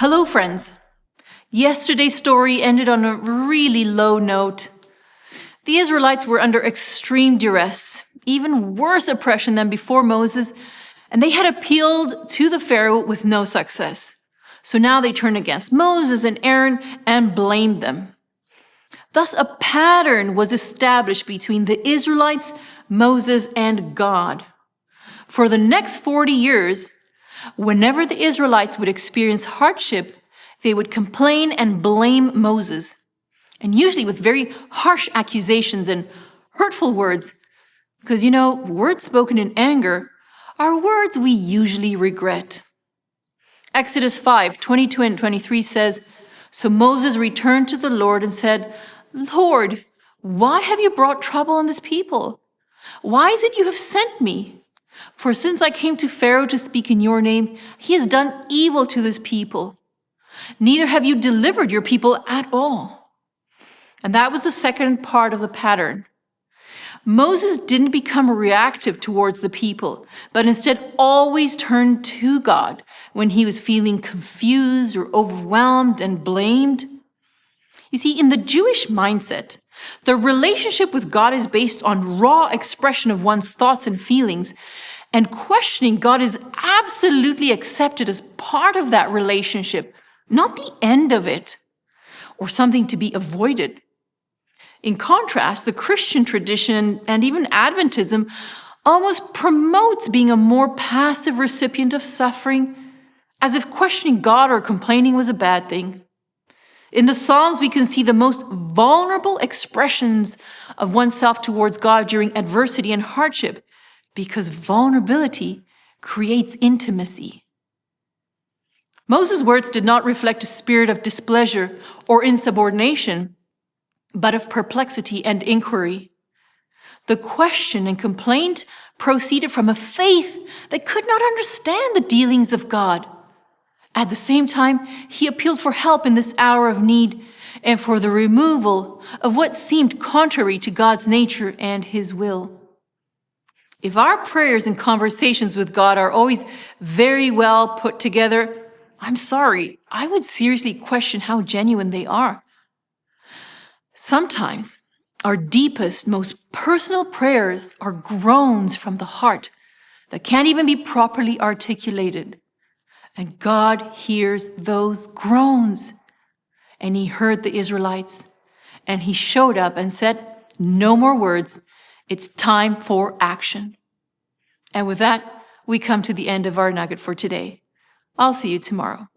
Hello, friends. Yesterday's story ended on a really low note. The Israelites were under extreme duress, even worse oppression than before Moses, and they had appealed to the Pharaoh with no success. So now they turned against Moses and Aaron and blamed them. Thus, a pattern was established between the Israelites, Moses, and God. For the next 40 years, whenever the Israelites would experience hardship, they would complain and blame Moses, and usually with very harsh accusations and hurtful words, because words spoken in anger are words we usually regret. Exodus 5:22 and 23 says, "So Moses returned to the Lord and said, 'Lord, why have you brought trouble on this people? Why is it you have sent me? For since I came to Pharaoh to speak in your name, he has done evil to this people. Neither have you delivered your people at all.'" And that was the second part of the pattern. Moses didn't become reactive towards the people, but instead always turned to God when he was feeling confused or overwhelmed and blamed. You see, in the Jewish mindset, the relationship with God is based on raw expression of one's thoughts and feelings, and questioning God is absolutely accepted as part of that relationship, not the end of it, or something to be avoided. In contrast, the Christian tradition and even Adventism almost promotes being a more passive recipient of suffering, as if questioning God or complaining was a bad thing. In the Psalms, we can see the most vulnerable expressions of oneself towards God during adversity and hardship, because vulnerability creates intimacy. Moses' words did not reflect a spirit of displeasure or insubordination, but of perplexity and inquiry. The question and complaint proceeded from a faith that could not understand the dealings of God. At the same time, he appealed for help in this hour of need and for the removal of what seemed contrary to God's nature and his will. If our prayers and conversations with God are always very well put together, I'm sorry, I would seriously question how genuine they are. Sometimes our deepest, most personal prayers are groans from the heart that can't even be properly articulated. And God hears those groans. And he heard the Israelites, and he showed up and said, "No more words. It's time for action." And with that, we come to the end of our nugget for today. I'll see you tomorrow.